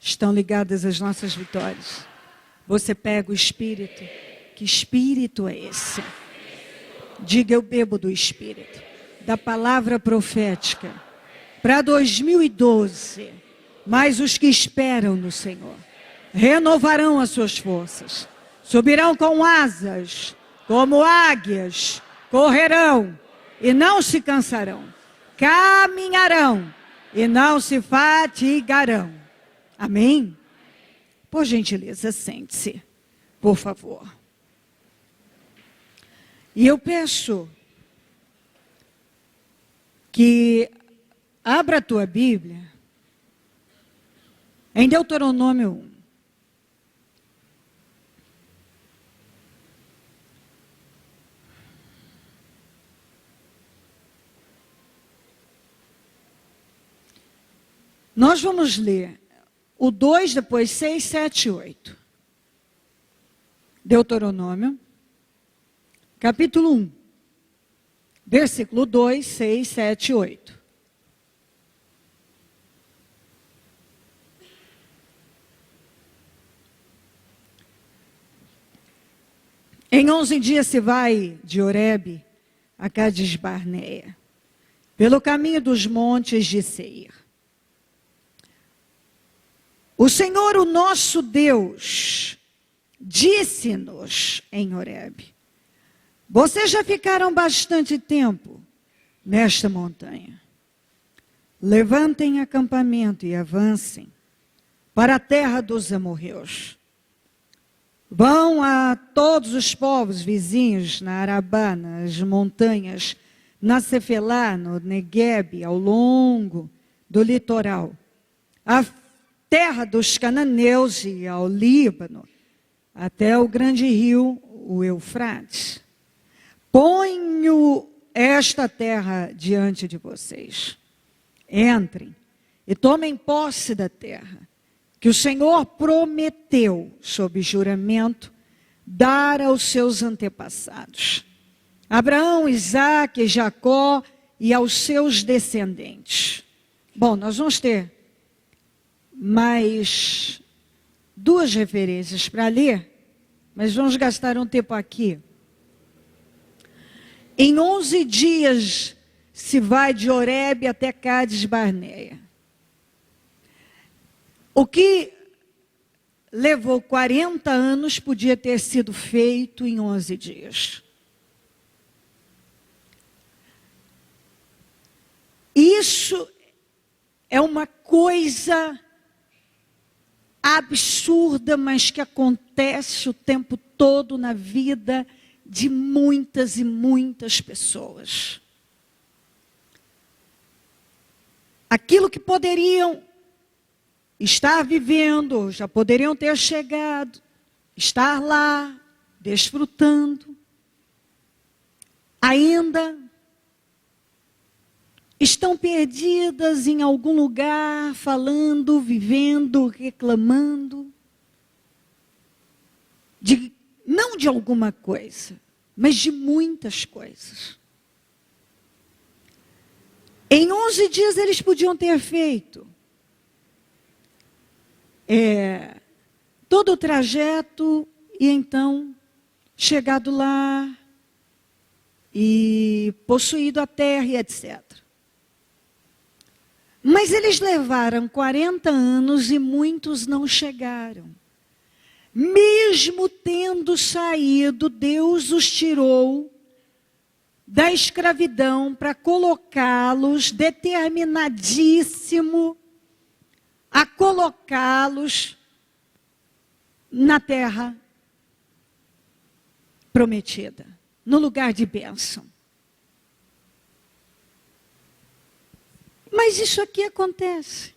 estão ligadas às nossas vitórias. Você pega o Espírito. Que Espírito é esse? Diga, eu bebo do Espírito, da palavra profética, para 2012, mas os que esperam no Senhor renovarão as suas forças, subirão com asas, como águias, correrão e não se cansarão, caminharão e não se fatigarão. Amém? Por gentileza, sente-se, por favor. E eu peço que abra a tua Bíblia em Deuteronômio 1. Nós vamos ler o 2, depois 6, 7 e 8. Deuteronômio, capítulo 1, versículo 2, 6, 7 e 8. Em 11 dias se vai de Horebe a Cades Barneia, pelo caminho dos montes de Seir. O Senhor, o nosso Deus, disse-nos em Horebe: vocês já ficaram bastante tempo nesta montanha. Levantem acampamento e avancem para a terra dos amorreus. Vão a todos os povos vizinhos, na Arabá, nas montanhas, na Cefelá, no Neguebe, ao longo do litoral, a terra dos cananeus e ao Líbano, até o grande rio, o Eufrates. Ponho esta terra diante de vocês. Entrem e tomem posse da terra, que o Senhor prometeu, sob juramento, dar aos seus antepassados, Abraão, Isaque, Jacó e aos seus descendentes. Bom, nós vamos ter mais 2 referências para ler, mas vamos gastar um tempo aqui. Em 11 dias se vai de Horebe até Cades Barneia. O que levou 40 anos podia ter sido feito em 11 dias. Isso é uma coisa absurda, mas que acontece o tempo todo na vida de muitas e muitas pessoas. Aquilo que poderiam estar vivendo, já poderiam ter chegado, estar lá, desfrutando, ainda estão perdidas em algum lugar, falando, vivendo, reclamando, não de alguma coisa, mas de muitas coisas. Em 11 dias eles podiam ter feito todo o trajeto e então chegado lá e possuído a terra e etc. Mas eles levaram 40 anos e muitos não chegaram. Mesmo tendo saído, Deus os tirou da escravidão para colocá-los, determinadíssimo a colocá-los na terra prometida, no lugar de bênção. Mas isso aqui acontece.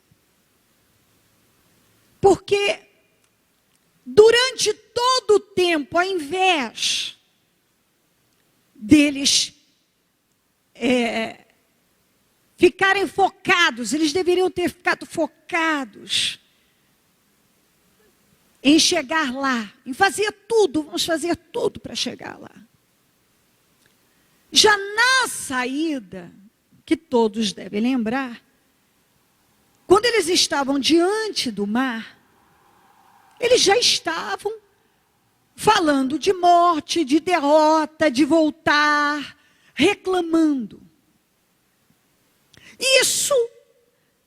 Porque durante todo o tempo, ao invés deles ficarem focados, eles deveriam ter ficado focados em chegar lá, em fazer tudo, vamos fazer tudo para chegar lá. Já na saída, que todos devem lembrar, quando eles estavam diante do mar, eles já estavam falando de morte, de derrota, de voltar, reclamando. Isso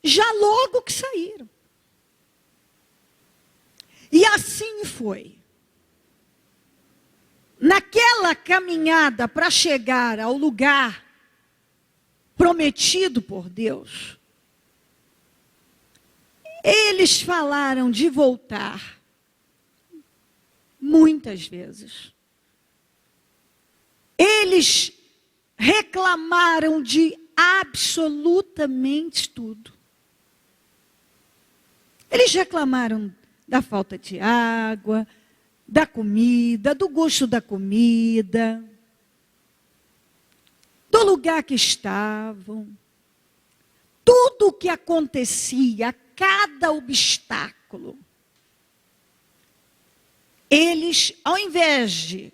já logo que saíram. E assim foi. Naquela caminhada para chegar ao lugar prometido por Deus, eles falaram de voltar muitas vezes. Eles reclamaram de absolutamente tudo. Eles reclamaram da falta de água, da comida, do gosto da comida, do lugar que estavam. Tudo o que acontecia, cada obstáculo, eles, ao invés de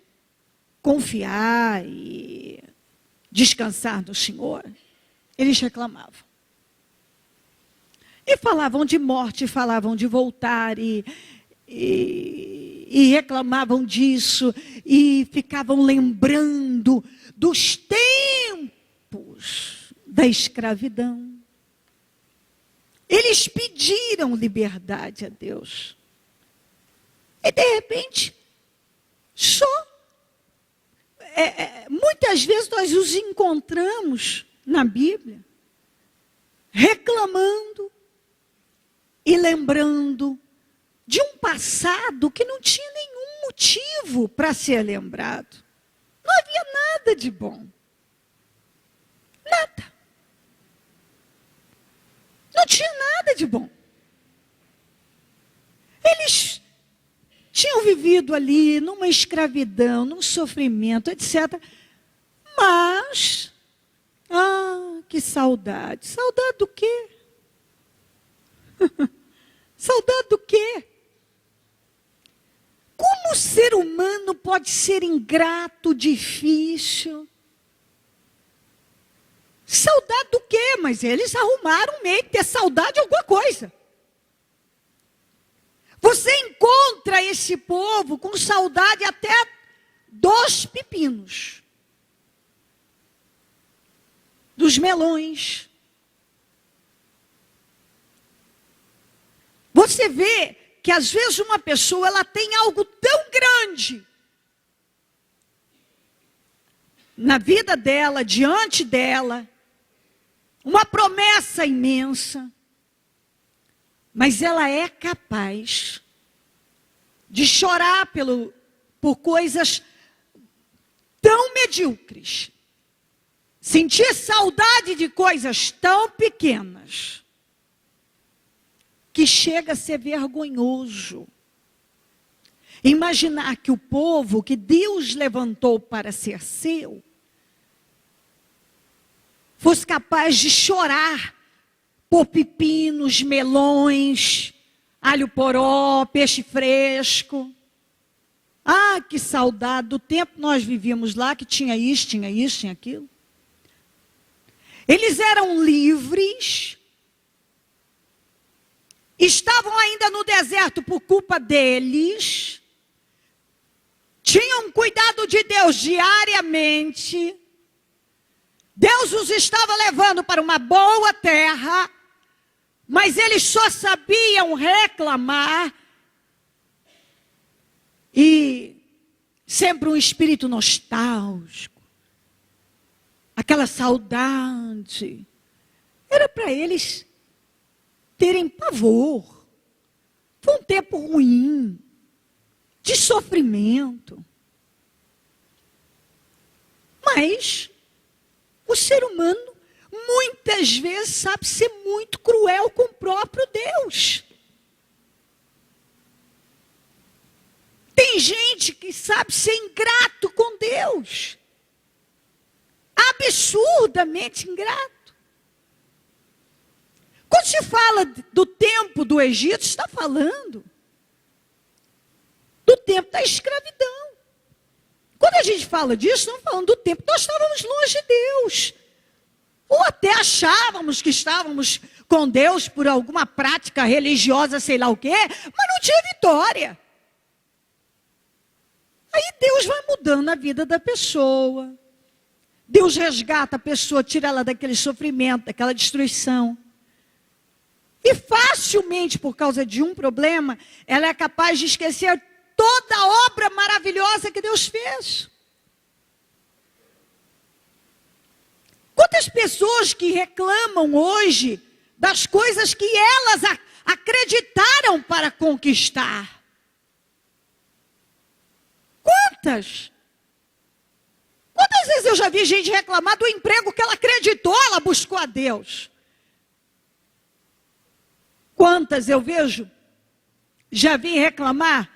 confiar e descansar no Senhor, eles reclamavam. E falavam de morte, falavam de voltar, e reclamavam disso, e ficavam lembrando dos tempos da escravidão. Eles pediram liberdade a Deus. E de repente, muitas vezes nós os encontramos na Bíblia, reclamando e lembrando de um passado que não tinha nenhum motivo para ser lembrado. Não havia nada de bom. Nada. Não tinha nada de bom. Eles tinham vivido ali numa escravidão, num sofrimento, etc. Mas, que saudade. Saudade do quê? Saudade do quê? Como o ser humano pode ser ingrato, difícil? Saudade do quê? Mas eles arrumaram um meio de ter saudade de alguma coisa. Você encontra esse povo com saudade até dos pepinos, dos melões. Você vê que às vezes uma pessoa ela tem algo tão grande na vida dela, diante dela, uma promessa imensa, mas ela é capaz de chorar por coisas tão medíocres, sentir saudade de coisas tão pequenas, que chega a ser vergonhoso. Imaginar que o povo que Deus levantou para ser seu, fosse capaz de chorar por pepinos, melões, alho poró, peixe fresco. Que saudade do tempo que nós vivíamos lá, que tinha isso, tinha aquilo. Eles eram livres, estavam ainda no deserto por culpa deles, tinham cuidado de Deus diariamente, Deus os estava levando para uma boa terra, mas eles só sabiam reclamar, e sempre um espírito nostálgico, aquela saudade, era para eles terem pavor. Foi um tempo ruim, de sofrimento. Mas o ser humano muitas vezes sabe ser muito cruel com o próprio Deus. Tem gente que sabe ser ingrato com Deus. Absurdamente ingrato. Quando se fala do tempo do Egito, está falando do tempo da escravidão. Quando a gente fala disso, estamos falando do tempo que nós estávamos longe de Deus. Ou até achávamos que estávamos com Deus por alguma prática religiosa, sei lá o quê, mas não tinha vitória. Aí Deus vai mudando a vida da pessoa. Deus resgata a pessoa, tira ela daquele sofrimento, daquela destruição. E facilmente, por causa de um problema, ela é capaz de esquecer toda a obra maravilhosa que Deus fez. Quantas pessoas que reclamam hoje das coisas que elas acreditaram para conquistar? Quantas? Quantas vezes eu já vi gente reclamar do emprego que ela acreditou, ela buscou a Deus? Quantas eu vejo, já vi reclamar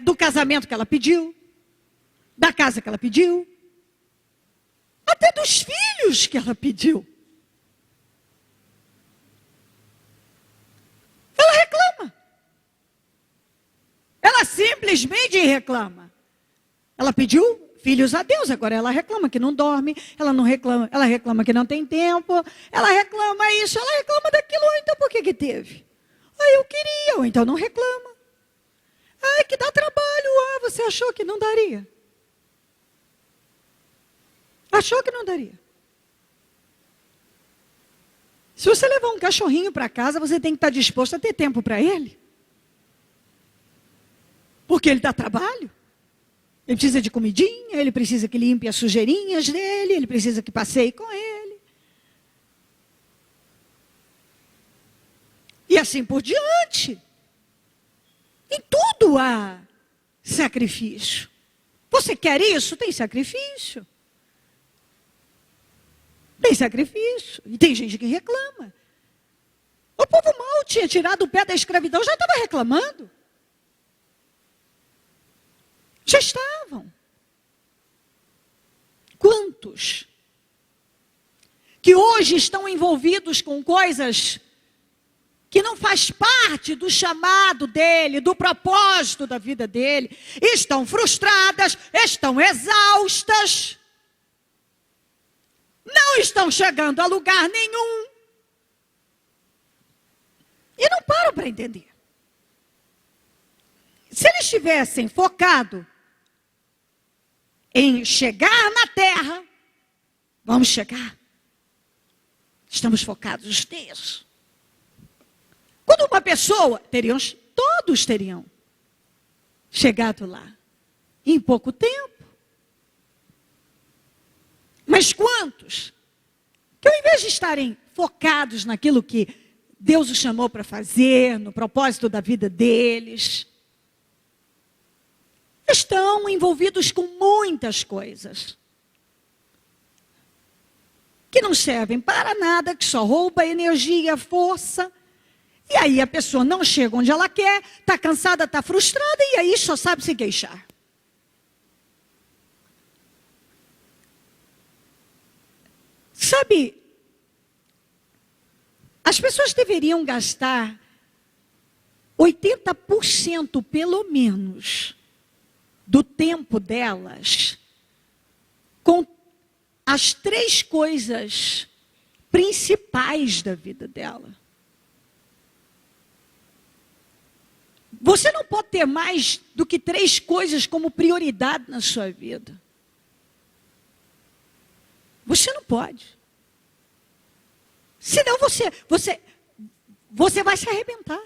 do casamento que ela pediu, da casa que ela pediu, até dos filhos que ela pediu. Ela reclama. Ela simplesmente reclama. Ela pediu filhos a Deus, agora ela reclama que não dorme, ela reclama que não tem tempo, ela reclama isso, ela reclama daquilo, então por que teve? Eu queria, ou então não reclama. Que dá trabalho, você achou que não daria? Achou que não daria? Se você levar um cachorrinho para casa, você tem que estar disposto a ter tempo para ele. Porque ele dá trabalho. Ele precisa de comidinha, ele precisa que limpe as sujeirinhas dele, ele precisa que passeie com ele. E assim por diante. Em tudo há sacrifício. Você quer isso? Tem sacrifício. Tem sacrifício. E tem gente que reclama. O povo mal tinha tirado o pé da escravidão, já estava reclamando. Já estavam. Quantos que hoje estão envolvidos com coisas que não faz parte do chamado dele, do propósito da vida dele, estão frustradas, estão exaustas, não estão chegando a lugar nenhum e não param para entender. Se eles tivessem focado em chegar na terra, vamos chegar. Estamos focados nisso. Quando uma pessoa, todos teriam chegado lá em pouco tempo. Mas quantos que ao invés de estarem focados naquilo que Deus os chamou para fazer, no propósito da vida deles, estão envolvidos com muitas coisas que não servem para nada, que só rouba energia, força. E aí a pessoa não chega onde ela quer, está cansada, está frustrada, e aí só sabe se queixar. Sabe, as pessoas deveriam gastar 80% pelo menos do tempo delas com as 3 coisas principais da vida dela. Você não pode ter mais do que 3 coisas como prioridade na sua vida. Você não pode. Senão você vai se arrebentar.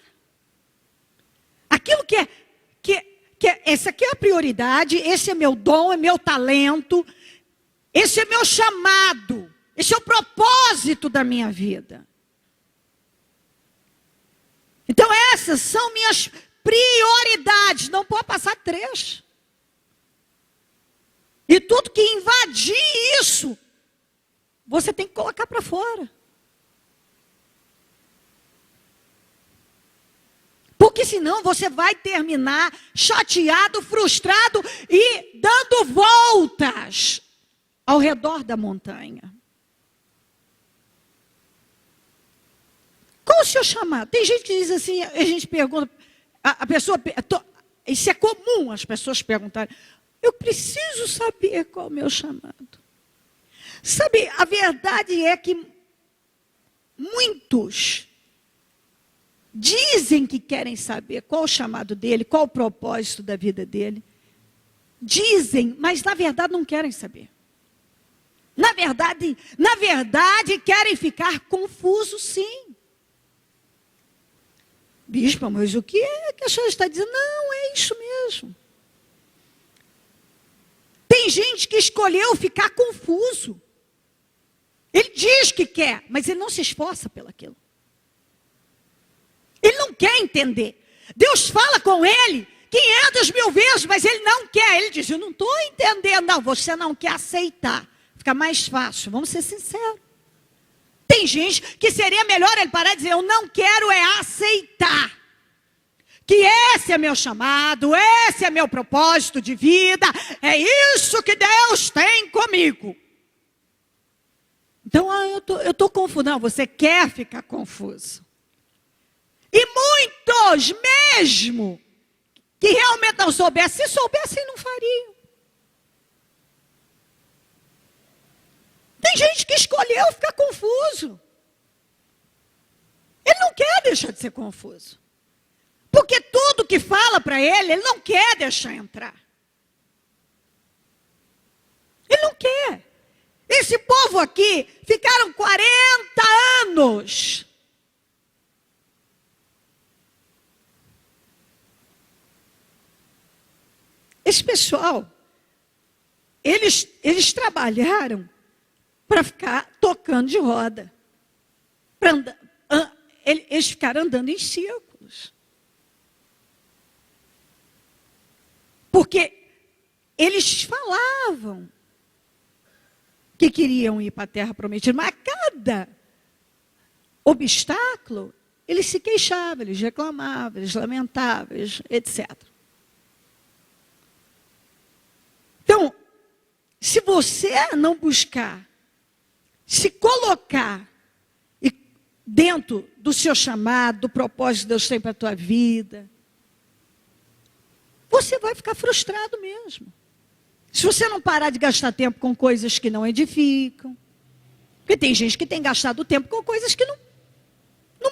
Aquilo que essa aqui é a prioridade, esse é meu dom, é meu talento, esse é meu chamado, esse é o propósito da minha vida. Então essas são minhas prioridades, não pode passar 3. E tudo que invadir isso, você tem que colocar para fora. Porque senão você vai terminar chateado, frustrado e dando voltas ao redor da montanha. Qual o seu chamado? Tem gente que diz assim, a gente pergunta, a pessoa, isso é comum as pessoas perguntarem, eu preciso saber qual é o meu chamado. Sabe, a verdade é que muitos dizem que querem saber qual o chamado dele, qual o propósito da vida dele. Dizem, mas na verdade não querem saber. Na verdade querem ficar confusos, sim. Bispo, mas o que é que a senhora está dizendo? Não, é isso mesmo. Tem gente que escolheu ficar confuso. Ele diz que quer, mas ele não se esforça pelaquilo. Ele não quer entender. Deus fala com ele 500.000 vezes, mas ele não quer. Ele diz, eu não estou entendendo. Não, você não quer aceitar. Fica mais fácil, vamos ser sinceros. Tem gente que seria melhor ele parar e dizer, eu não quero aceitar. Que esse é meu chamado, esse é meu propósito de vida. É isso que Deus tem comigo. Então, eu estou confuso. Não, você quer ficar confuso. E muitos mesmo que realmente não soubessem, se soubessem não fariam. Tem gente que escolheu ficar confuso. Ele não quer deixar de ser confuso. Porque tudo que fala para ele, ele não quer deixar entrar. Ele não quer. Esse povo aqui ficaram 40 anos. Esse pessoal, eles trabalharam para ficar tocando de roda. Eles ficaram andando em círculos. Porque eles falavam que queriam ir para a terra prometida, mas a cada obstáculo, eles se queixavam, eles reclamavam, eles lamentavam, etc. Então, se você não buscar se colocar dentro do seu chamado, do propósito que Deus tem para a tua vida, você vai ficar frustrado mesmo. Se você não parar de gastar tempo com coisas que não edificam. Porque tem gente que tem gastado tempo com coisas que não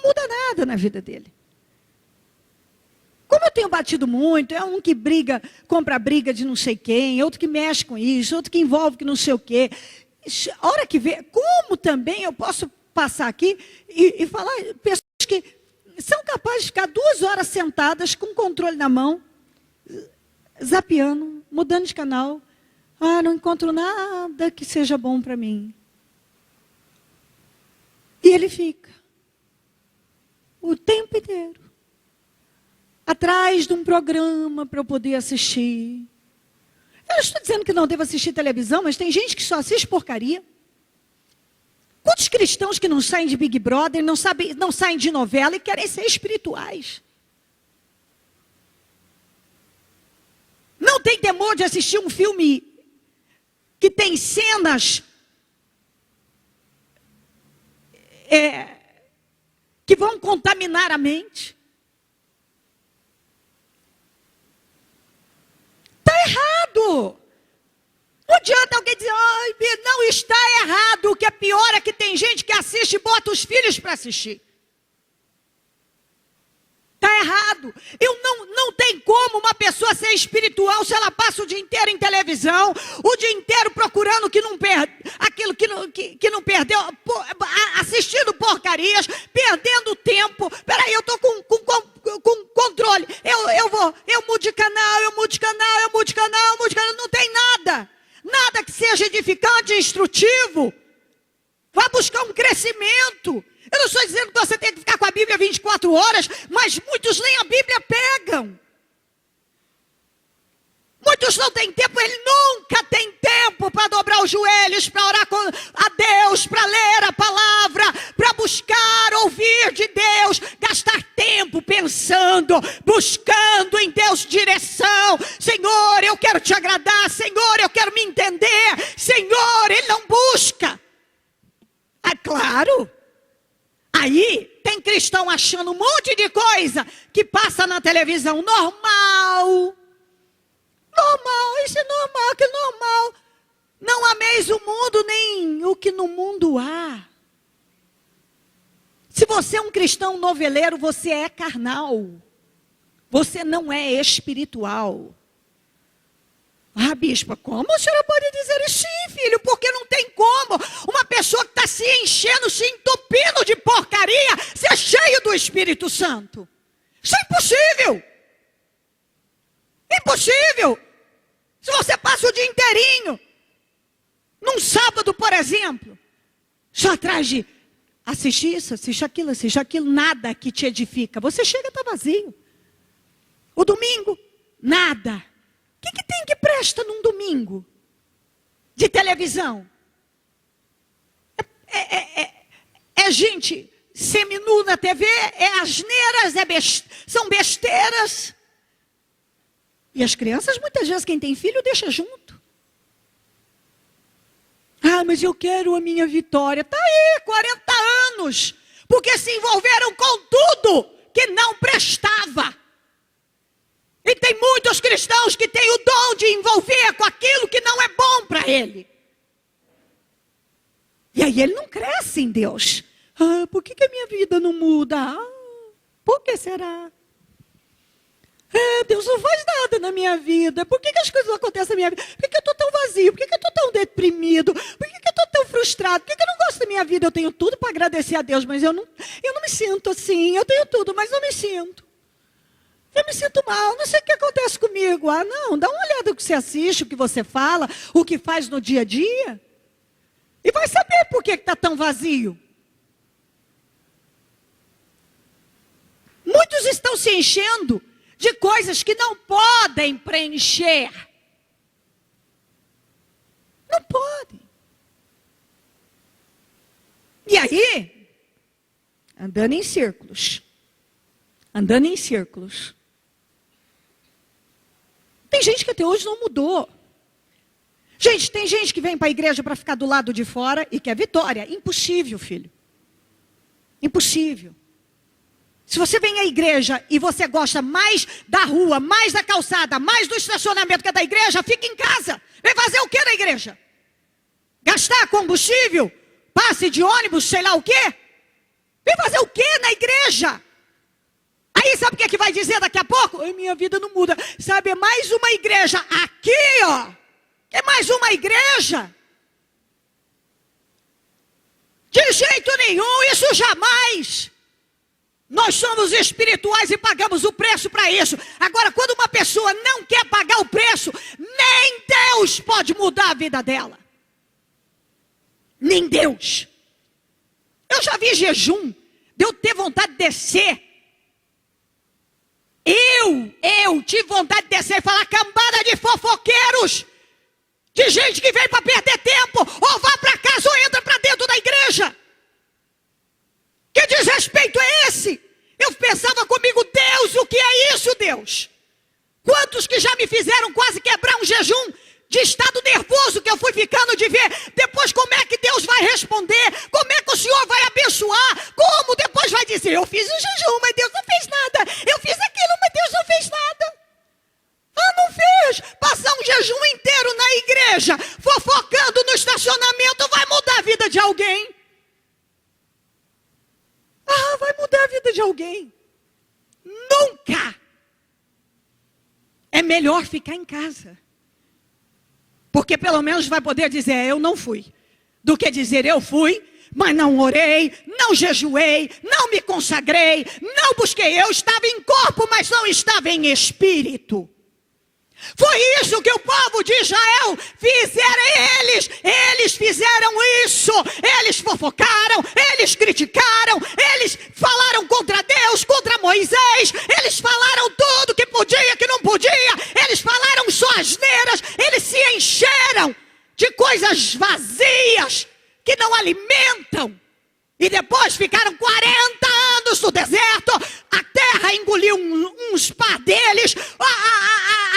muda nada na vida dele. Como eu tenho batido muito, é um que briga, compra briga de não sei quem, outro que mexe com isso, outro que envolve que não sei o quê. A hora que vê, como também eu posso passar aqui e falar, pessoas que são capazes de ficar 2 horas sentadas com o controle na mão, zapeando, mudando de canal. Ah, não encontro nada que seja bom para mim. E ele fica o tempo inteiro atrás de um programa para eu poder assistir. Eu não estou dizendo que não devo assistir televisão, mas tem gente que só assiste porcaria. Quantos cristãos que não saem de Big Brother, não saem de novela e querem ser espirituais? Não tem temor de assistir um filme que tem cenas que vão contaminar a mente? Está errado. Não adianta alguém dizer, não está errado. O que é pior é que tem gente que assiste e bota os filhos para assistir. Está errado. Não tem como uma pessoa ser espiritual se ela passa o dia inteiro em televisão, o dia inteiro procurando aquilo que não perdeu, assistindo porcarias, perdendo tempo. Peraí, eu estou com controle. Eu mudo de canal, não tem nada. Nada que seja edificante e instrutivo. Vá buscar um crescimento. Eu não estou dizendo que você tem que ficar com a Bíblia 24 horas, mas muitos nem a Bíblia pegam. Muitos não têm tempo, ele nunca tem tempo para dobrar os joelhos, para orar a Deus, para ler a palavra, para buscar, ouvir de Deus, gastar tempo pensando, buscando em Deus direção. Senhor, eu quero te agradar, Senhor, eu quero me entender, Senhor, ele não busca. É claro. Aí tem cristão achando um monte de coisa que passa na televisão normal. Normal, isso é normal, que é normal. Não ameis o mundo, nem o que no mundo há. Se você é um cristão noveleiro, você é carnal. Você não é espiritual. Ah, bispa, como a senhora pode dizer isso? Sim, filho, porque não tem como uma pessoa que está se enchendo, se entupindo de porcaria, ser cheio do Espírito Santo. Isso é impossível. Impossível. Se você passa o dia inteirinho, num sábado, por exemplo, só atrás de assistir isso, assiste aquilo, nada que te edifica. Você chega e está vazio. O domingo, nada. O que tem que presta num domingo? De televisão? É gente seminu na TV, é asneiras, são besteiras. E as crianças, muitas vezes, quem tem filho, deixa junto. Ah, mas eu quero a minha vitória. Está aí, 40 anos. Porque se envolveram com tudo que não prestava. E tem muitos cristãos que têm o dom de envolver com aquilo que não é bom para ele. E aí ele não cresce em Deus. Ah, por que a minha vida não muda? Ah, por que será? Deus não faz nada na minha vida. Por que as coisas não acontecem na minha vida? Por que eu estou tão vazio? Por que eu estou tão deprimido? Por que eu estou tão frustrado? Por que eu não gosto da minha vida? Eu tenho tudo para agradecer a Deus, mas eu não me sinto assim. Eu tenho tudo, mas não me sinto. Eu me sinto mal, não sei o que acontece comigo. Ah, não, dá uma olhada no que você assiste, o que você fala, o que faz no dia a dia. E vai saber por que está tão vazio. Muitos estão se enchendo de coisas que não podem preencher. Não podem. E aí, andando em círculos. Andando em círculos. Tem gente que até hoje não mudou. Gente, tem gente que vem para a igreja para ficar do lado de fora e quer vitória. Impossível, filho. Impossível. Se você vem à igreja e você gosta mais da rua, mais da calçada, mais do estacionamento que é da igreja, fica em casa. Vem fazer o que na igreja? Gastar combustível? Passe de ônibus, sei lá o quê? Vem fazer o que na igreja? Aí sabe o que vai dizer daqui a pouco? Ai, minha vida não muda. Sabe, é mais uma igreja aqui, ó. É mais uma igreja. De jeito nenhum, isso jamais. Nós somos espirituais e pagamos o preço para isso. Agora, quando uma pessoa não quer pagar o preço, nem Deus pode mudar a vida dela. Nem Deus. Eu já vi jejum, de eu ter vontade de descer. Eu tive vontade de descer e falar: cambada de fofoqueiros, de gente que vem para perder tempo, ou vá para casa ou entra para dentro da igreja. Que desrespeito é esse? Eu pensava comigo: Deus, o que é isso, Deus? Quantos que já me fizeram quase quebrar um jejum, de estado nervoso que eu fui ficando, de ver depois como é que Deus vai responder, como é que o Senhor vai abençoar, como depois vai dizer: eu fiz o jejum, mas Deus não fez nada, eu fiz aquilo, mas Deus não fez nada. Ah, não fez. Passar um jejum inteiro na igreja, fofocando no estacionamento, vai mudar a vida de alguém? Ah, vai mudar a vida de alguém? Nunca. É melhor ficar em casa. Porque pelo menos vai poder dizer: eu não fui. Do que dizer: eu fui, mas não orei, não jejuei, não me consagrei, não busquei. Eu estava em corpo, mas não estava em espírito. Foi isso que o povo de Israel fizeram. Eles fizeram isso. Eles fofocaram, eles criticaram, eles falaram contra Deus, contra Moisés. Eles falaram tudo que podia, que não podia. Eles falaram só asneiras. Eles se encheram de coisas vazias que não alimentam. E depois ficaram 40 anos no deserto. A terra engoliu uns par deles.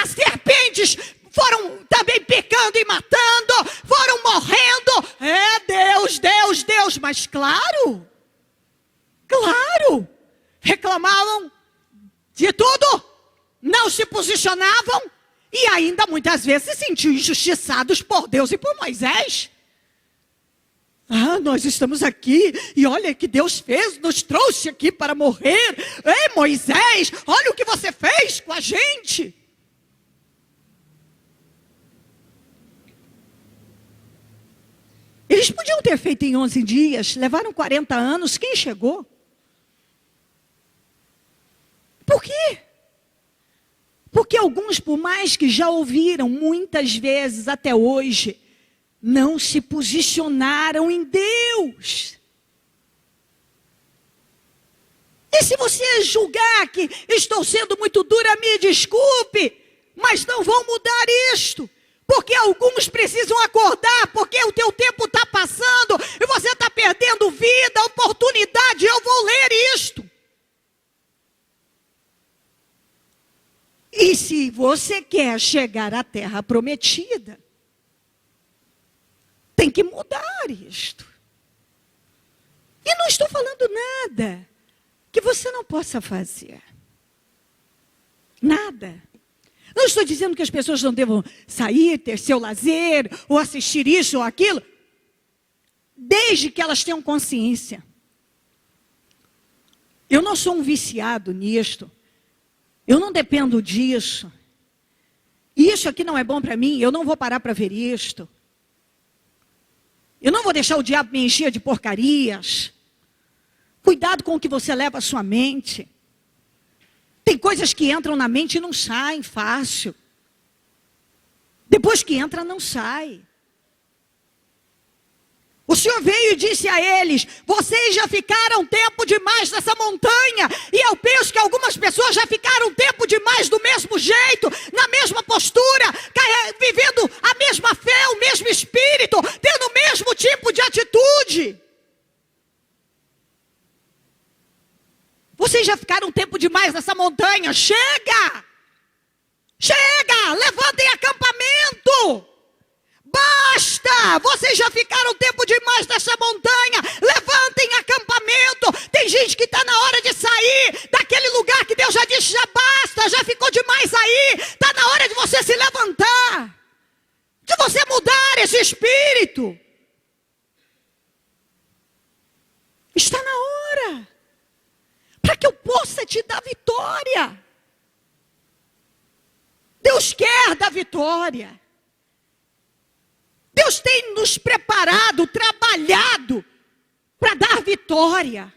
As serpentes foram também picando e matando. Foram morrendo. É Deus, Deus, Deus. Mas claro, reclamavam de tudo. Não se posicionavam. E ainda muitas vezes se sentiam injustiçados por Deus e por Moisés. Ah, nós estamos aqui e olha que Deus fez, nos trouxe aqui para morrer. Ei, Moisés, olha o que você fez com a gente. Eles podiam ter feito em 11 dias, levaram 40 anos, quem chegou? Por quê? Porque alguns, por mais que já ouviram muitas vezes até hoje, não se posicionaram em Deus. E se você julgar que estou sendo muito dura, me desculpe, mas não vão mudar isto. Porque alguns precisam acordar, porque o teu tempo está passando e você está perdendo vida, oportunidade. Eu vou ler isto. E se você quer chegar à terra prometida, tem que mudar isto. E não estou falando nada que você não possa fazer. Nada. Não estou dizendo que as pessoas não devam sair, ter seu lazer, ou assistir isso ou aquilo, desde que elas tenham consciência. Eu não sou um viciado nisto. Eu não dependo disso. Isso aqui não é bom para mim, eu não vou parar para ver isto. Eu não vou deixar o diabo me encher de porcarias. Cuidado com o que você leva à sua mente. Tem coisas que entram na mente e não saem fácil. Depois que entra, não sai. O Senhor veio e disse a eles: vocês já ficaram tempo demais nessa montanha. E eu penso que algumas pessoas já ficaram tempo demais do mesmo jeito, na mesma postura, vivendo a mesma fé, o mesmo espírito, tendo o mesmo tipo de atitude. Vocês já ficaram tempo demais nessa montanha. Chega! Chega! Levantem acampamento! Basta! Vocês já ficaram tempo demais nessa montanha. Levantem acampamento. Tem gente que está na hora de sair daquele lugar que Deus já disse, já basta, já ficou demais aí. Está na hora de você se levantar. De você mudar esse espírito. Está na hora. Para que eu possa te dar vitória. Deus quer dar vitória. Deus tem nos preparado, trabalhado para dar vitória.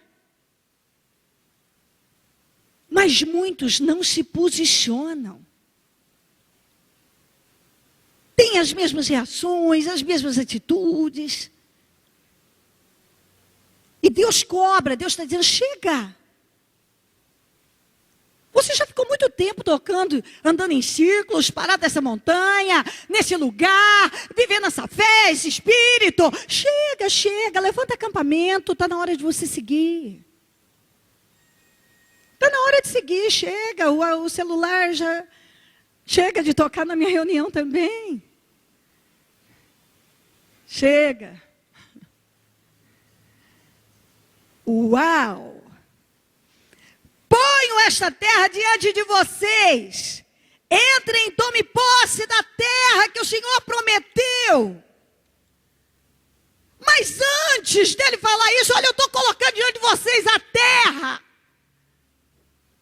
Mas muitos não se posicionam. Têm as mesmas reações, as mesmas atitudes. E Deus cobra, Deus está dizendo, chega. Você já ficou muito tempo tocando, andando em círculos, parado nessa montanha, nesse lugar, vivendo essa fé, esse espírito. Chega, chega, levanta acampamento, está na hora de você seguir. Está na hora de seguir, chega, o celular já chega de tocar na minha reunião também. Chega. Uau! Ponho esta terra diante de vocês. Entrem, tome posse da terra que o Senhor prometeu. Mas antes dele falar isso, olha, eu estou colocando diante de vocês a terra.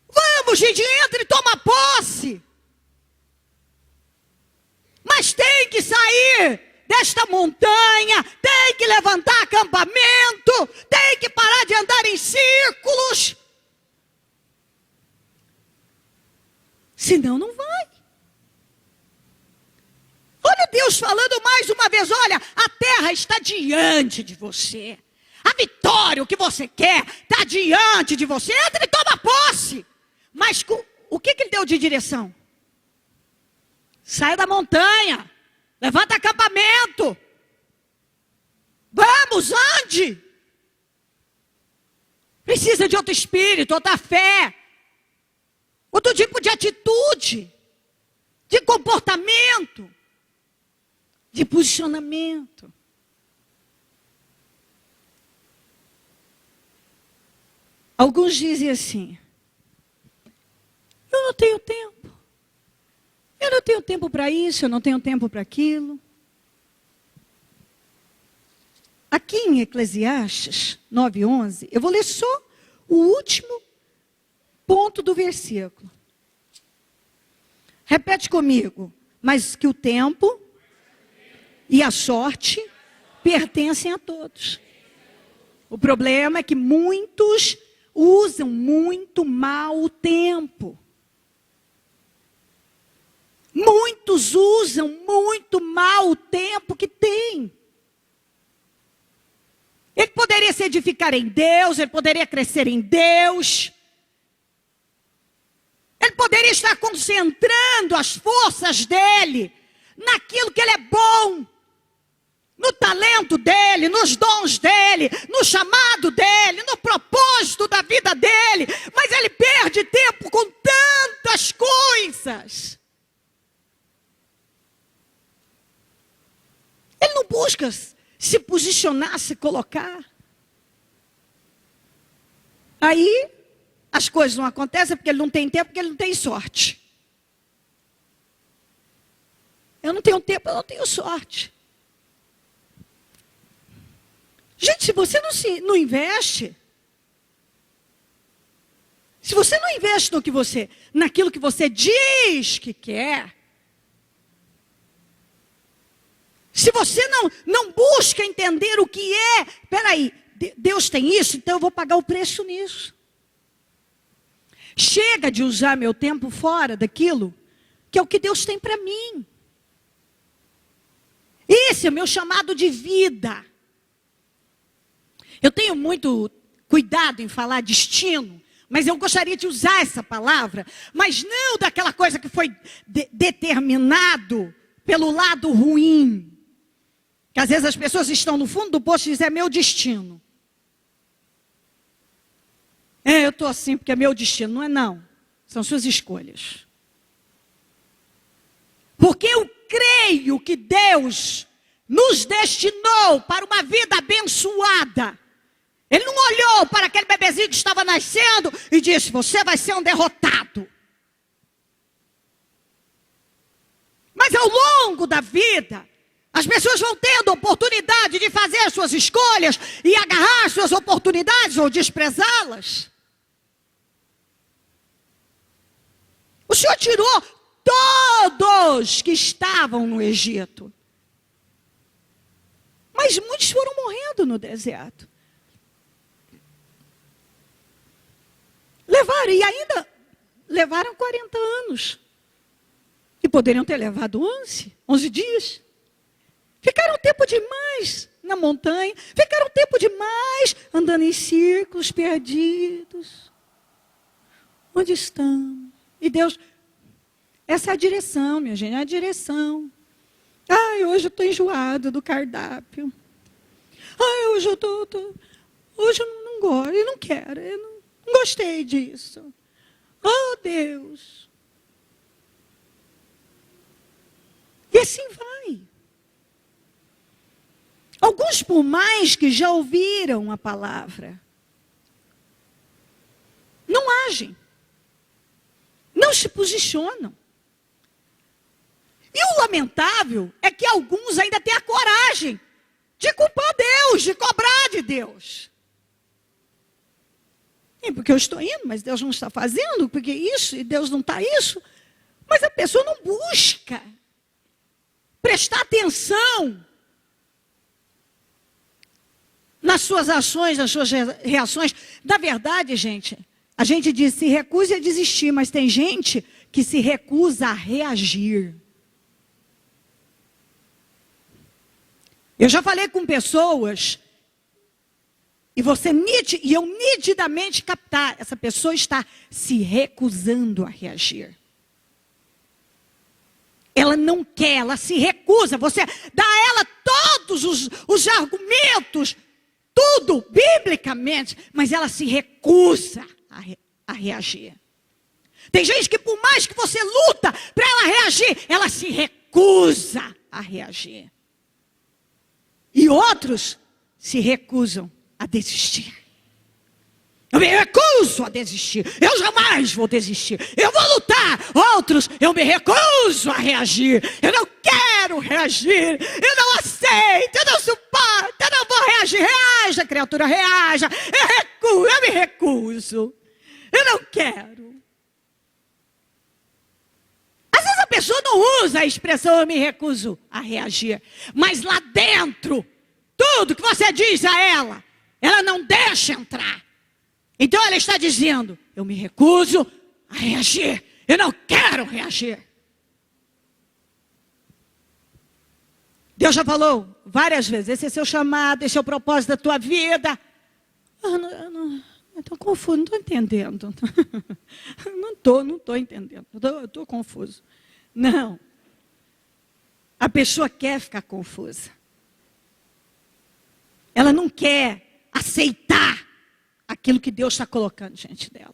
Vamos, gente, entre e toma posse. Mas tem que sair desta montanha, tem que levantar acampamento, tem que parar de andar em círculos. Senão não vai. Olha Deus falando mais uma vez, olha, a terra está diante de você. A vitória, o que você quer, está diante de você. Entra e toma posse. Mas o que ele deu de direção? Saia da montanha. Levanta acampamento. Vamos, ande. Precisa de outro espírito, outra fé. Outro tipo de atitude. De comportamento. De posicionamento. Alguns dizem assim: eu não tenho tempo. Eu não tenho tempo para isso, eu não tenho tempo para aquilo. Aqui em Eclesiastes 9:11, eu vou ler só o último ponto do versículo. Repete comigo. Mas que o tempo e a sorte pertencem a todos. O problema é que muitos usam muito mal o tempo. Muitos usam muito mal o tempo que tem. Ele poderia se edificar em Deus, ele poderia crescer em Deus. Ele poderia estar concentrando as forças dele naquilo que ele é bom. No talento dele, nos dons dele, no chamado dele, no propósito da vida dele. Mas ele perde tempo com tantas coisas. Ele não busca se posicionar, se colocar. Aí, as coisas não acontecem porque ele não tem tempo, porque ele não tem sorte. Eu não tenho tempo, eu não tenho sorte. Gente, se você não investe, se você não investe naquilo que você diz que quer, se você não busca entender o que é, peraí, Deus tem isso, então eu vou pagar o preço nisso. Chega de usar meu tempo fora daquilo que é o que Deus tem para mim. Esse é o meu chamado de vida. Eu tenho muito cuidado em falar destino, mas eu gostaria de usar essa palavra, mas não daquela coisa que foi determinado pelo lado ruim. Que às vezes as pessoas estão no fundo do poço e dizem, é meu destino. Eu estou assim porque é meu destino. Não é não, são suas escolhas. Porque eu creio que Deus nos destinou para uma vida abençoada. Ele não olhou para aquele bebezinho que estava nascendo e disse, você vai ser um derrotado. Mas ao longo da vida, as pessoas vão tendo oportunidade de fazer as suas escolhas e agarrar as suas oportunidades ou desprezá-las. O Senhor tirou todos que estavam no Egito. Mas muitos foram morrendo no deserto. E ainda levaram 40 anos. E poderiam ter levado 11 dias. Ficaram tempo demais na montanha. Ficaram tempo demais andando em círculos, perdidos. Onde estão? E Deus, essa é a direção, minha gente, é a direção. Hoje eu estou enjoado do cardápio. Hoje eu hoje eu não gosto, eu não quero, eu não gostei disso. Oh, Deus. E assim vai. Alguns, por mais que já ouviram a palavra, não agem. Não se posicionam. E o lamentável é que alguns ainda têm a coragem de culpar Deus, de cobrar de Deus. Porque eu estou indo, mas Deus não está fazendo, porque isso, e Deus não está isso. Mas a pessoa não busca prestar atenção nas suas ações, nas suas reações. Na verdade, gente, a gente diz, se recusa a desistir, mas tem gente que se recusa a reagir. Eu já falei com pessoas, e eu nitidamente captar, essa pessoa está se recusando a reagir. Ela não quer, ela se recusa, você dá a ela todos os argumentos, tudo, biblicamente, mas ela se recusa a reagir. Tem gente que por mais que você luta para ela reagir, ela se recusa a reagir. E outros se recusam a desistir. Eu me recuso a desistir. Eu jamais vou desistir. Eu vou lutar. Outros, eu me recuso a reagir. Eu não quero reagir. Eu não aceito. Eu não suporto. Eu não vou reagir. Reaja, criatura, reaja. Eu me recuso. Eu não quero. Às vezes a pessoa não usa a expressão eu me recuso a reagir. Mas lá dentro, tudo que você diz a ela não deixa entrar. Então ela está dizendo, eu me recuso a reagir. Eu não quero reagir. Deus já falou várias vezes, esse é seu chamado, esse é o propósito da tua vida. Eu estou confuso, não estou entendendo. Não estou entendendo, eu estou confuso. Não. A pessoa quer ficar confusa. Ela não quer aceitar aquilo que Deus está colocando diante dela.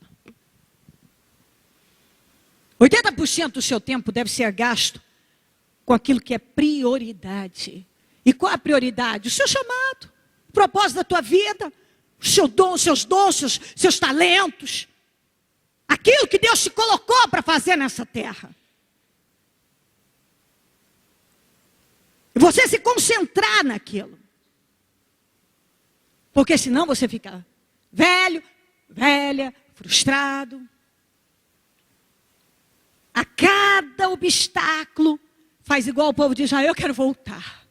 80% do seu tempo deve ser gasto com aquilo que é prioridade. E qual a prioridade? O seu chamado, o propósito da tua vida, o seu dom, os seus dons, seus talentos. Aquilo que Deus te colocou para fazer nessa terra. E você se concentrar naquilo. Porque senão você fica velho, velha, frustrado. A cada obstáculo, faz igual o povo de Israel, eu quero voltar.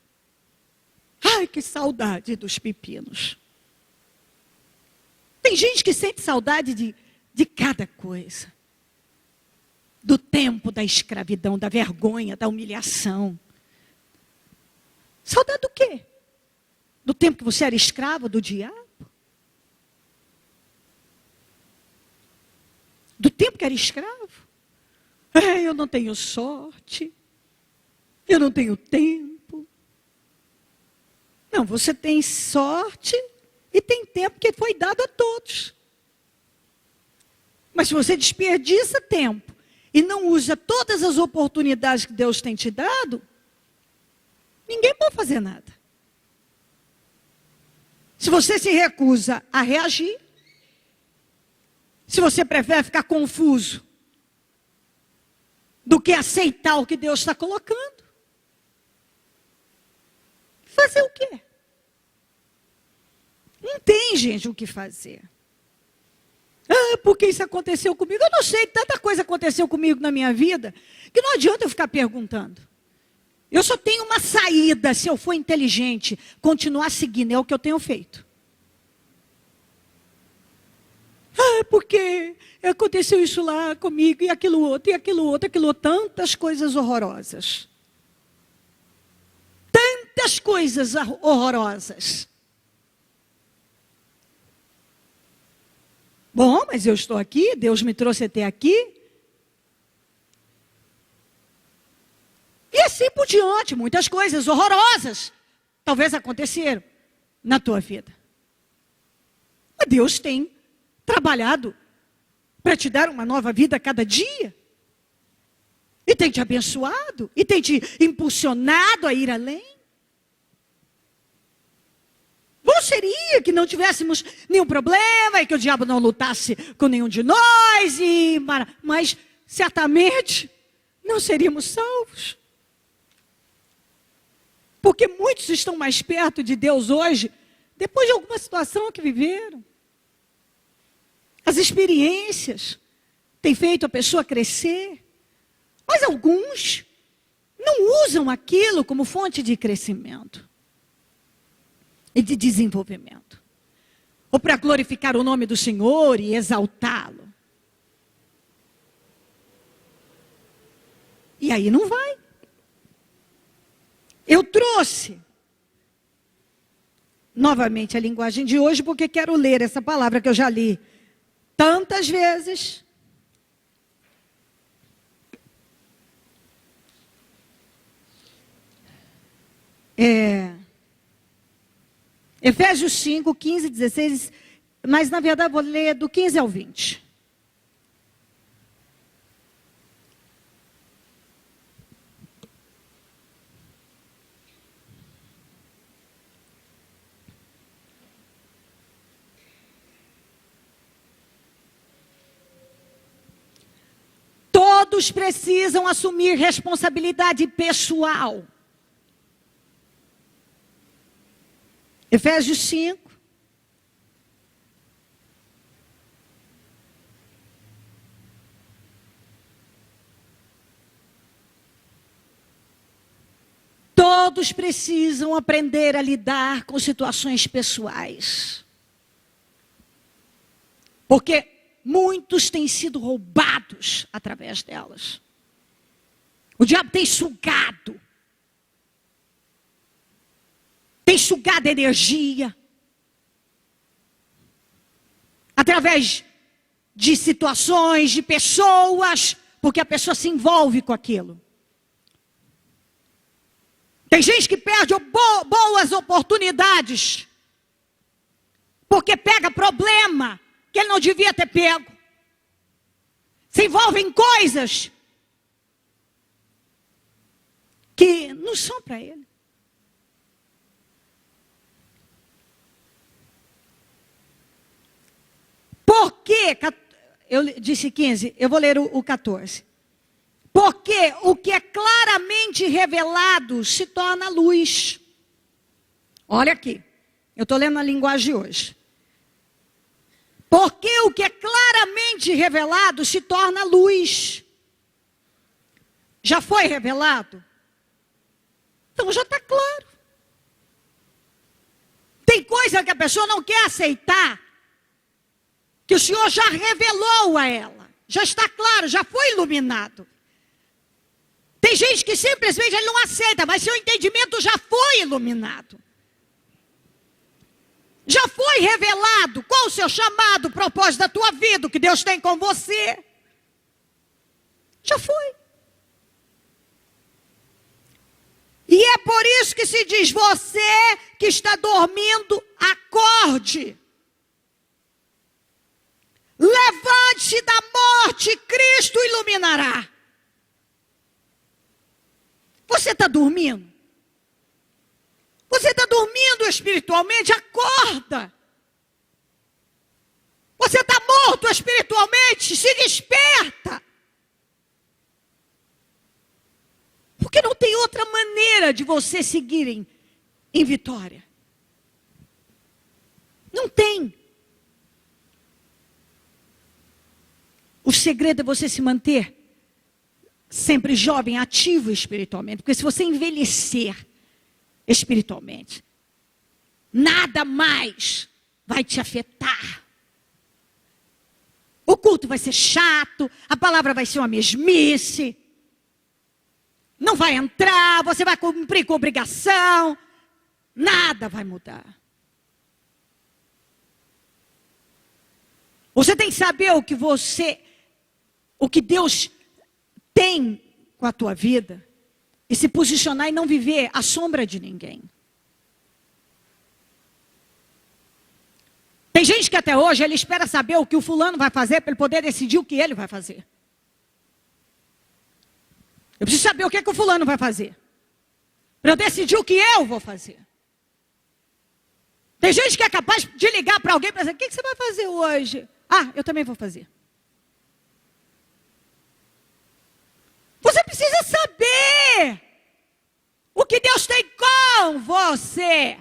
Ai, que saudade dos pepinos. Tem gente que sente saudade de cada coisa. Do tempo da escravidão, da vergonha, da humilhação. Saudade do quê? Do tempo que você era escravo do diabo? Do tempo que era escravo? Eu não tenho sorte. Eu não tenho tempo. Não, você tem sorte e tem tempo que foi dado a todos. Mas se você desperdiça tempo e não usa todas as oportunidades que Deus tem te dado, ninguém pode fazer nada. Se você se recusa a reagir, se você prefere ficar confuso do que aceitar o que Deus está colocando, fazer o quê? Não tem, gente, o que fazer. Porque isso aconteceu comigo. Eu não sei, tanta coisa aconteceu comigo na minha vida, que não adianta eu ficar perguntando. Eu só tenho uma saída, se eu for inteligente, continuar seguindo, é o que eu tenho feito. Porque aconteceu isso lá comigo, e aquilo outro, tantas coisas horrorosas. Tantas coisas horrorosas. Bom, mas eu estou aqui, Deus me trouxe até aqui. E assim por diante, muitas coisas horrorosas talvez aconteceram na tua vida. Mas Deus tem trabalhado para te dar uma nova vida a cada dia. E tem te abençoado, e tem te impulsionado a ir além. Bom seria que não tivéssemos nenhum problema e que o diabo não lutasse com nenhum de nós, mas certamente não seríamos salvos. Porque muitos estão mais perto de Deus hoje, depois de alguma situação que viveram. As experiências têm feito a pessoa crescer, mas alguns não usam aquilo como fonte de crescimento e de desenvolvimento, ou para glorificar o nome do Senhor e exaltá-lo. E aí não vai. Eu trouxe novamente a linguagem de hoje, porque quero ler essa palavra que eu já li tantas vezes. Efésios 5, 15, 16, mas na verdade vou ler do 15 ao 20. Todos precisam assumir responsabilidade pessoal. Efésios 5. Todos precisam aprender a lidar com situações pessoais. Porque muitos têm sido roubados através delas. O diabo tem sugado energia. Através de situações, de pessoas, porque a pessoa se envolve com aquilo. Tem gente que perde boas oportunidades, porque pega problema que ele não devia ter pego. Se envolve em coisas que não são para ele. Por quê? Eu disse 15, eu vou ler o 14. Porque o que é claramente revelado se torna luz. Olha aqui, eu estou lendo a linguagem de hoje. Porque o que é claramente revelado se torna luz. Já foi revelado? Então já está claro. Tem coisa que a pessoa não quer aceitar, que o Senhor já revelou a ela. Já está claro, já foi iluminado. Tem gente que simplesmente ele não aceita, mas seu entendimento já foi iluminado. Já foi revelado qual o seu chamado, o propósito da tua vida, o que Deus tem com você. Já foi. E é por isso que se diz, você que está dormindo, acorde. Levante-se da morte, Cristo iluminará. Você está dormindo? Você está dormindo espiritualmente? Acorda. Você está morto espiritualmente? Se desperta. Porque não tem outra maneira de você seguir em vitória. Não tem. O segredo é você se manter sempre jovem, ativo espiritualmente. Porque se você envelhecer espiritualmente, nada mais vai te afetar. O culto vai ser chato, a palavra vai ser uma mesmice. Não vai entrar, você vai cumprir com obrigação. Nada vai mudar. Você tem que saber o que Deus tem com a tua vida e se posicionar e não viver à sombra de ninguém. Tem gente que até hoje ele espera saber o que o fulano vai fazer para ele poder decidir o que ele vai fazer. Eu preciso saber o que o fulano vai fazer para eu decidir o que eu vou fazer. Tem gente que é capaz de ligar para alguém para dizer, o que você vai fazer hoje? Ah, eu também vou fazer. Você precisa saber o que Deus tem com você,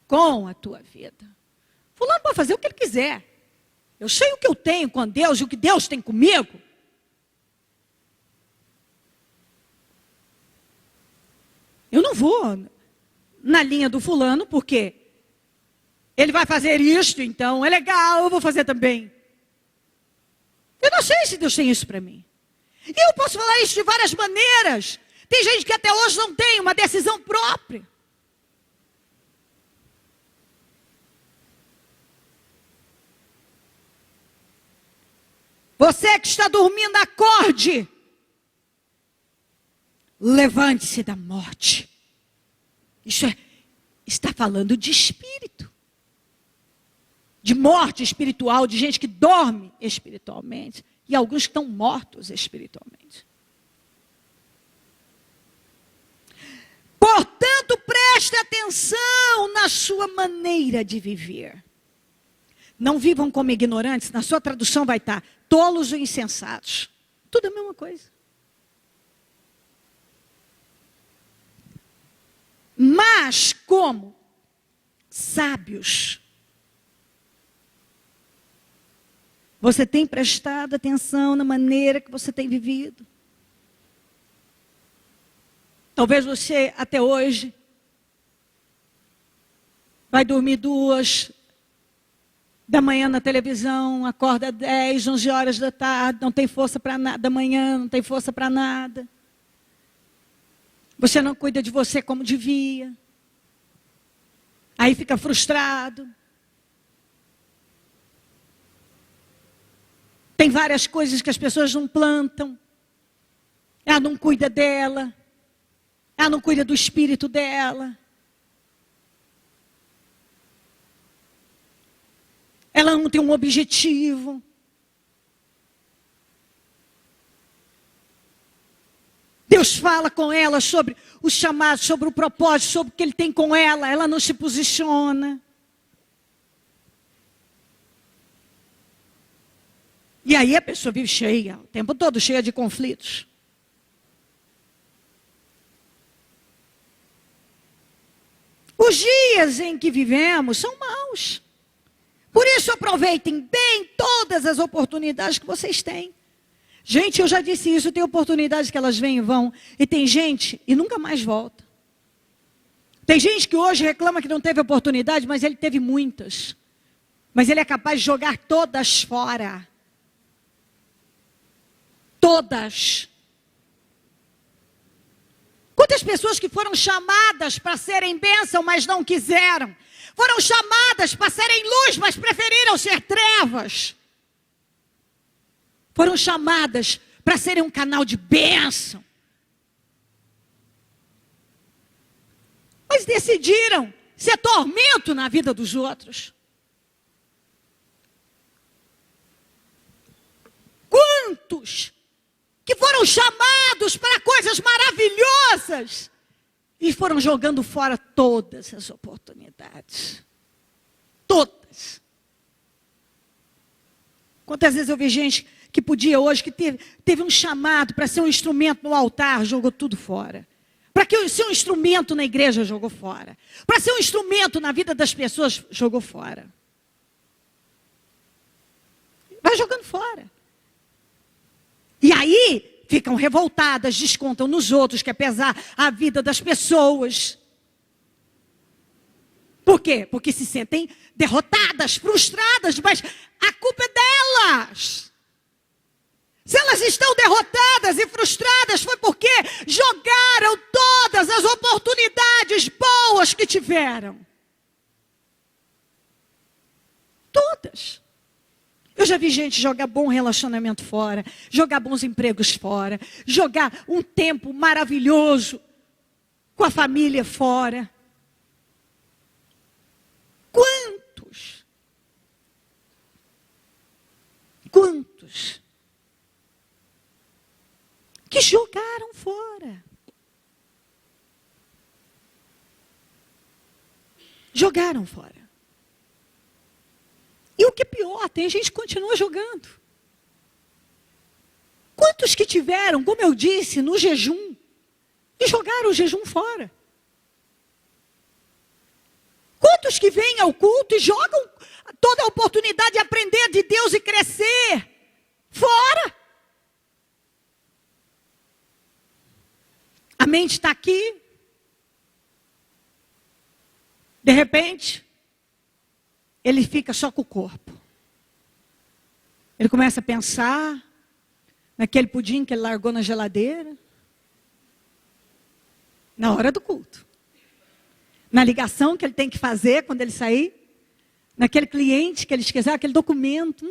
com a tua vida. Fulano pode fazer o que ele quiser. Eu sei o que eu tenho com Deus e o que Deus tem comigo. Eu não vou na linha do fulano porque ele vai fazer isto, então é legal, eu vou fazer também. Eu não sei se Deus tem isso para mim. E eu posso falar isso de várias maneiras. Tem gente que até hoje não tem uma decisão própria. Você que está dormindo, acorde. Levante-se da morte. Isso está falando de espírito. De morte espiritual, de gente que dorme espiritualmente. E alguns estão mortos espiritualmente. Portanto, preste atenção na sua maneira de viver. Não vivam como ignorantes. Na sua tradução vai estar tolos ou insensatos. Tudo a mesma coisa. Mas como sábios. Você tem prestado atenção na maneira que você tem vivido? Talvez você, até hoje, vai dormir 2 da manhã na televisão, acorda 10, 11 horas da tarde, não tem força para nada, da manhã, não tem força para nada. Você não cuida de você como devia. Aí fica frustrado. Tem várias coisas que as pessoas não plantam. Ela não cuida dela. Ela não cuida do espírito dela. Ela não tem um objetivo. Deus fala com ela sobre o chamado, sobre o propósito, sobre o que Ele tem com ela. Ela não se posiciona. E aí a pessoa vive cheia, o tempo todo cheia de conflitos. Os dias em que vivemos são maus. Por isso aproveitem bem todas as oportunidades que vocês têm. Gente, eu já disse isso, tem oportunidades que elas vêm e vão. E tem gente e nunca mais volta. Tem gente que hoje reclama que não teve oportunidade, mas ele teve muitas. Mas ele é capaz de jogar todas fora. Todas. Quantas pessoas que foram chamadas para serem bênção, mas não quiseram. Foram chamadas para serem luz, mas preferiram ser trevas. Foram chamadas para serem um canal de bênção. Mas decidiram ser tormento na vida dos outros. Quantos que foram chamados para coisas maravilhosas e foram jogando fora todas as oportunidades. Todas. Quantas vezes eu vi gente que podia hoje, que teve um chamado para ser um instrumento no altar, jogou tudo fora. Para ser um instrumento na igreja, jogou fora. Para ser um instrumento na vida das pessoas, jogou fora. Vai jogando fora. E aí, ficam revoltadas, descontam nos outros, quer pesar a vida das pessoas. Por quê? Porque se sentem derrotadas, frustradas, mas a culpa é delas. Se elas estão derrotadas e frustradas, foi porque jogaram todas as oportunidades boas que tiveram. Todas. Eu já vi gente jogar bom relacionamento fora, jogar bons empregos fora, jogar um tempo maravilhoso com a família fora. Quantos? Quantos? Que jogaram fora. Jogaram fora. E o que é pior, tem gente que continua jogando. Quantos que tiveram, como eu disse, no jejum, e jogaram o jejum fora? Quantos que vêm ao culto e jogam toda a oportunidade de aprender de Deus e crescer fora? A mente está aqui. De repente, ele fica só com o corpo. Ele começa a pensar naquele pudim que ele largou na geladeira. Na hora do culto. Na ligação que ele tem que fazer quando ele sair. Naquele cliente que ele esqueceu, aquele documento.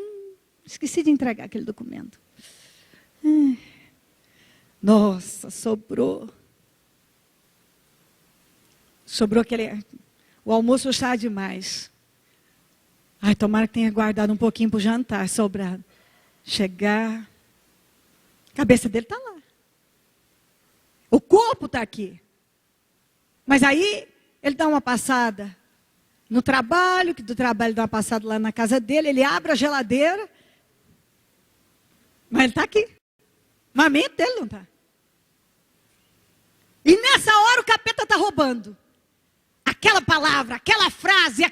Esqueci de entregar aquele documento. Nossa, sobrou. Sobrou aquele... O almoço estava demais. Ai, tomara que tenha guardado um pouquinho para o jantar, sobrado. Chegar, a cabeça dele está lá. O corpo está aqui. Mas aí, ele dá uma passada no trabalho, que do trabalho dá uma passada lá na casa dele, ele abre a geladeira, mas ele está aqui. Mas a mente dele não está. E nessa hora o capeta está roubando. A aquela palavra, aquela frase,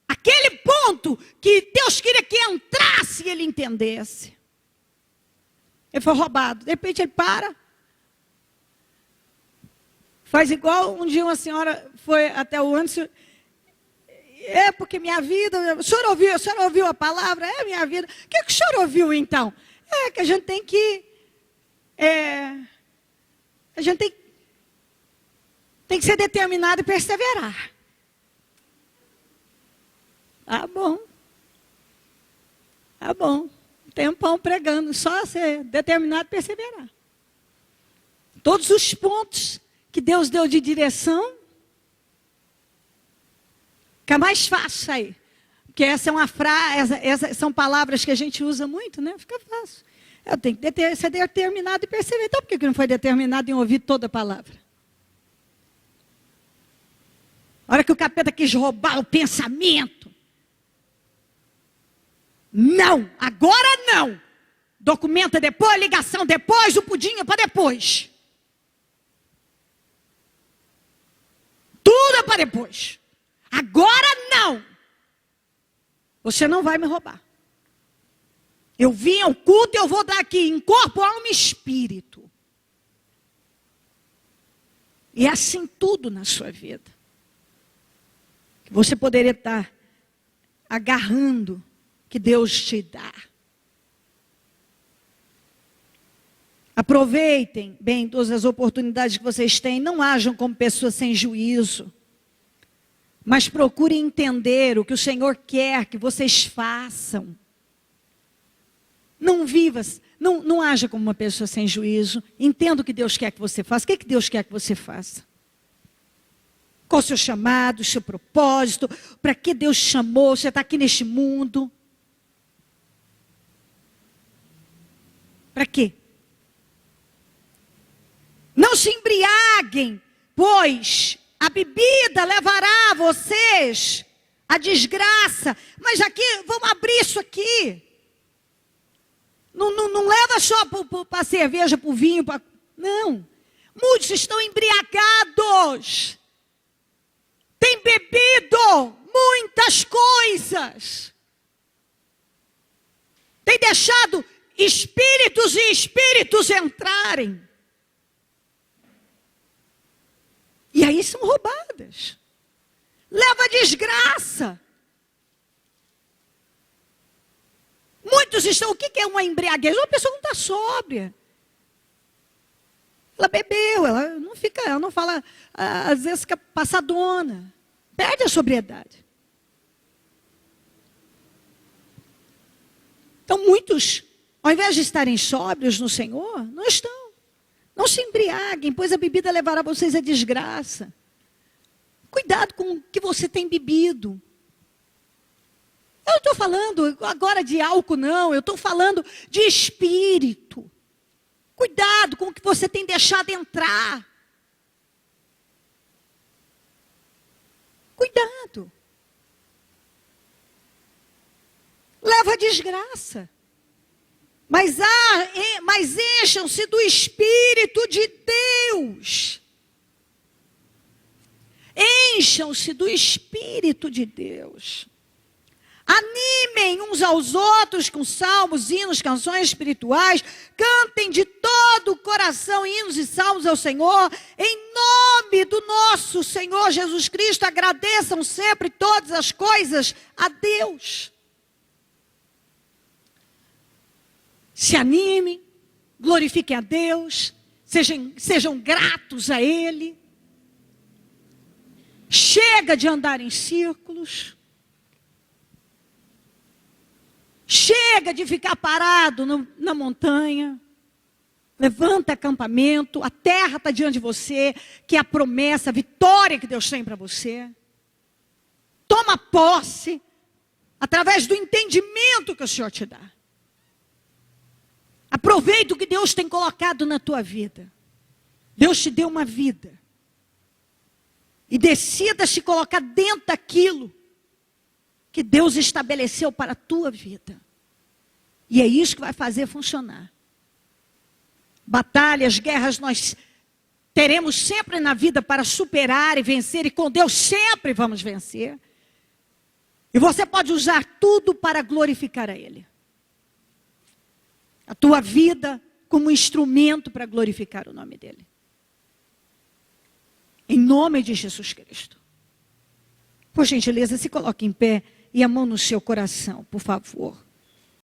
aquele ponto que Deus queria que entrasse e ele entendesse. Ele foi roubado. De repente ele para. Faz igual um dia uma senhora foi até o Anderson. Porque minha vida, o senhor ouviu a palavra? É minha vida. O que o senhor ouviu então? Que a gente tem que... a gente tem que ser determinado e perseverar. Tá bom. Tá bom. Tempão pregando, só ser determinado e perseverar. Todos os pontos que Deus deu de direção, fica mais fácil aí. Porque essa é uma frase, essas são palavras que a gente usa muito, né? Fica fácil. Eu tenho que ser determinado e perceber. Então, por que não foi determinado em ouvir toda a palavra? A hora que o capeta quis roubar o pensamento. Não, agora não. Documenta depois, ligação depois, o pudim é para depois. Tudo é para depois. Agora não. Você não vai me roubar. Eu vim ao culto e eu vou dar aqui em corpo, alma e espírito. E é assim tudo na sua vida. Você poderia estar agarrando que Deus te dá. Aproveitem bem todas as oportunidades que vocês têm. Não ajam como pessoas sem juízo. Mas procurem entender o que o Senhor quer que vocês façam. Não vivas, não haja como uma pessoa sem juízo. Entenda o que Deus quer que você faça. O que Deus quer que você faça? Qual o seu chamado, o seu propósito? Para que Deus te chamou? Você está aqui neste mundo. Para quê? Não se embriaguem, pois a bebida levará vocês à desgraça. Mas aqui, vamos abrir isso aqui. Não leva só para a cerveja, para o vinho. Não. Muitos estão embriagados. Têm bebido muitas coisas. Têm deixado espíritos e espíritos entrarem. E aí são roubadas. Leva a desgraça. Muitos estão... O que é uma embriaguez? Uma pessoa não está sóbria. Ela bebeu, ela não fala, às vezes fica passadona. Perde a sobriedade. Então muitos, ao invés de estarem sóbrios no Senhor, não estão. Não se embriaguem, pois a bebida levará vocês à desgraça. Cuidado com o que você tem bebido. Eu não estou falando agora de álcool, não. Eu estou falando de espírito. Cuidado com o que você tem deixado entrar. Cuidado. Leva a desgraça. Mas encham-se do Espírito de Deus. Encham-se do Espírito de Deus. Animem uns aos outros com salmos, hinos, canções espirituais. Cantem de todo o coração hinos e salmos ao Senhor. Em nome do nosso Senhor Jesus Cristo, agradeçam sempre todas as coisas a Deus. Se animem, glorifiquem a Deus, sejam gratos a Ele. Chega de andar em círculos. Chega de ficar parado na montanha. Levanta acampamento, a terra está diante de você, que é a promessa, a vitória que Deus tem para você. Toma posse, através do entendimento que o Senhor te dá. Aproveita o que Deus tem colocado na tua vida. Deus te deu uma vida. E decida se colocar dentro daquilo que Deus estabeleceu para a tua vida. E é isso que vai fazer funcionar. Batalhas, guerras nós Teremos sempre na vida para superar e vencer, e com Deus sempre vamos vencer. E você pode usar tudo para glorificar a Ele. A tua vida como instrumento para glorificar o nome dEle. Em nome de Jesus Cristo. Por gentileza, se coloque em pé e a mão no seu coração, por favor.